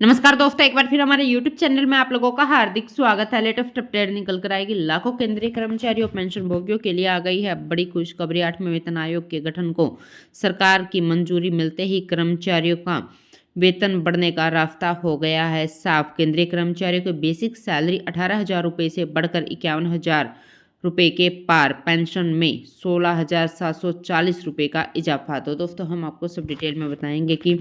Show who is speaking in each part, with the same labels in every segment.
Speaker 1: नमस्कार दोस्तों, एक बार फिर हमारे YouTube चैनल में आप लोगों का हार्दिक स्वागत है। लेटेस्ट अपडेट निकल कर आएगी। लाखों केंद्रीय कर्मचारियों पेंशन भोगियों के लिए आ गई है बड़ी खुशखबरी। 8वें वेतन आयोग के गठन को सरकार की मंजूरी मिलते ही कर्मचारियों का वेतन बढ़ने का रास्ता हो गया है साफ। केंद्रीय कर्मचारियों की बेसिक सैलरी 18,000 रुपये से बढ़कर 51,000 रुपये के पार। पेंशन में 16,740 रुपये का इजाफा। तो दोस्तों हम आपको सब डिटेल में बताएंगे कि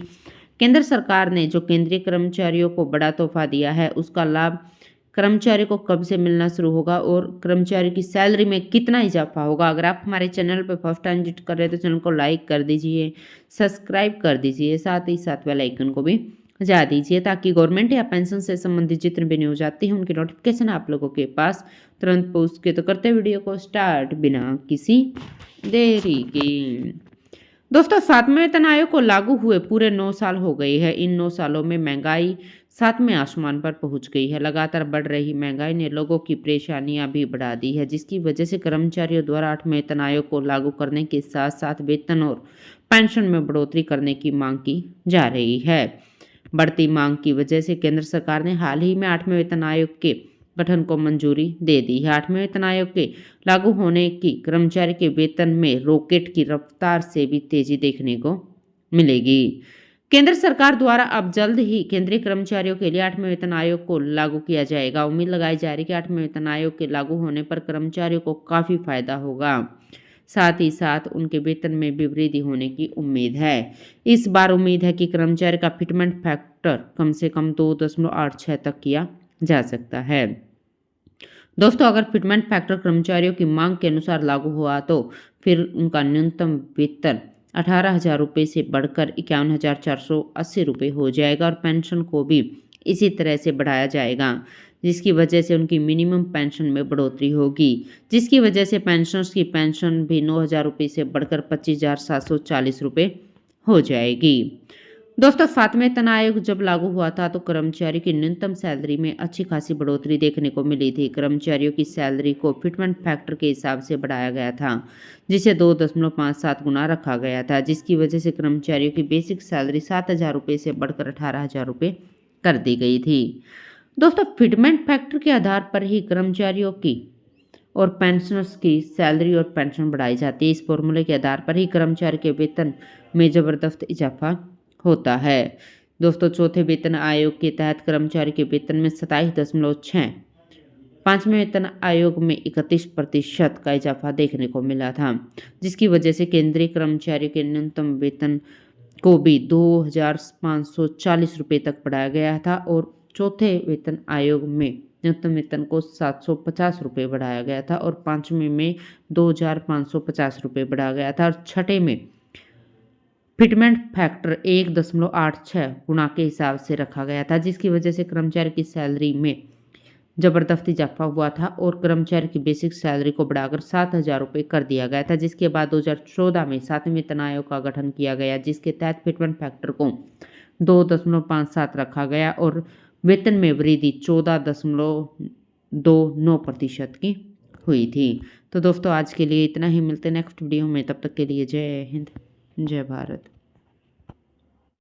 Speaker 1: केंद्र सरकार ने जो केंद्रीय कर्मचारियों को बड़ा तोहफा दिया है उसका लाभ कर्मचारी को कब से मिलना शुरू होगा और कर्मचारी की सैलरी में कितना इजाफा होगा। अगर आप हमारे चैनल पर फर्स्ट टाइम विजिट कर रहे हैं तो चैनल को लाइक कर दीजिए, सब्सक्राइब कर दीजिए, साथ ही साथ बेल आइकन को भी बजा दीजिए ताकि गवर्नमेंट या पेंशन से संबंधित जितने भी न्यूज आती हैं उनकी नोटिफिकेशन आप लोगों के पास तुरंत पहुँच के। तो करते वीडियो को स्टार्ट बिना किसी देरी के। दोस्तों 7वें वेतन आयोग को लागू हुए पूरे 9 साल हो गए हैं। इन 9 सालों में महंगाई 7वें आसमान पर पहुंच गई है। लगातार बढ़ रही महंगाई ने लोगों की परेशानियां भी बढ़ा दी है, जिसकी वजह से कर्मचारियों द्वारा 8वें वेतन आयोग को लागू करने के साथ साथ वेतन और पेंशन में बढ़ोतरी करने की मांग की जा रही है। बढ़ती मांग की वजह से केंद्र सरकार ने हाल ही में 8वें वेतन आयोग के गठन को मंजूरी दे दी है। 8वें वेतन आयोग के लागू होने की कर्मचारी के वेतन में रॉकेट की रफ्तार से भी तेजी देखने को मिलेगी। केंद्र सरकार द्वारा अब जल्द ही केंद्रीय कर्मचारियों के लिए 8वें वेतन आयोग को लागू किया जाएगा। उम्मीद लगाई जा रही है कि 8वें वेतन आयोग के लागू होने पर कर्मचारियों को काफी फायदा होगा, साथ ही साथ उनके वेतन में भी वृद्धि होने की उम्मीद है। इस बार उम्मीद है कि कर्मचारी का फिटमेंट फैक्टर कम से कम 2.86 तक किया जा सकता है। दोस्तों अगर फिटमेंट फैक्टर कर्मचारियों की मांग के अनुसार लागू हुआ तो फिर उनका न्यूनतम वेतन 18,000 रुपये से बढ़कर 51,480 रुपये हो जाएगा और पेंशन को भी इसी तरह से बढ़ाया जाएगा, जिसकी वजह से उनकी मिनिमम पेंशन में बढ़ोतरी होगी, जिसकी वजह से पेंशनर्स की पेंशन भी 9,000 रुपये से बढ़कर 25,740 रुपये हो जाएगी। दोस्तों 7वें वेतन आयोग जब लागू हुआ था तो कर्मचारी की न्यूनतम सैलरी में अच्छी खासी बढ़ोतरी देखने को मिली थी। कर्मचारियों की सैलरी को फिटमेंट फैक्टर के हिसाब से बढ़ाया गया था, जिसे 2.57 गुना रखा गया था, जिसकी वजह से कर्मचारियों की बेसिक सैलरी 7,000 रुपये से बढ़कर 18,000 रुपये कर दी गई थी। दोस्तों फिटमेंट फैक्टर के आधार पर ही कर्मचारियों की और पेंशनर्स की सैलरी और पेंशन बढ़ाई जाती है। इस फॉर्मूले के आधार पर ही कर्मचारी के वेतन में जबरदस्त इजाफा होता है। दोस्तों चौथे वेतन आयोग के तहत कर्मचारी के वेतन में 27.6, 5वें वेतन आयोग में 31% का इजाफा देखने को मिला था, जिसकी वजह से केंद्रीय कर्मचारियों के न्यूनतम वेतन को भी 2,540 रुपये तक बढ़ाया गया था और चौथे वेतन आयोग में न्यूनतम वेतन को 750 रुपये बढ़ाया गया था और 5वें में 2,550 रुपये बढ़ाया गया था और छठे में फिटमेंट फैक्टर 1.86 गुना के हिसाब से रखा गया था, जिसकी वजह से कर्मचारी की सैलरी में जबरदस्त इजाफा हुआ था और कर्मचारी की बेसिक सैलरी को बढ़ाकर 7,000 रुपये कर दिया गया था, जिसके बाद 2014 में 7वें वेतन आयोग का गठन किया गया, जिसके तहत फिटमेंट फैक्टर को 2.57 रखा गया और वेतन में वृद्धि 14.29% की हुई थी। तो दोस्तों आज के लिए इतना ही, मिलते हैं नेक्स्ट वीडियो में, तब तक के लिए जय हिंद, जय भारत।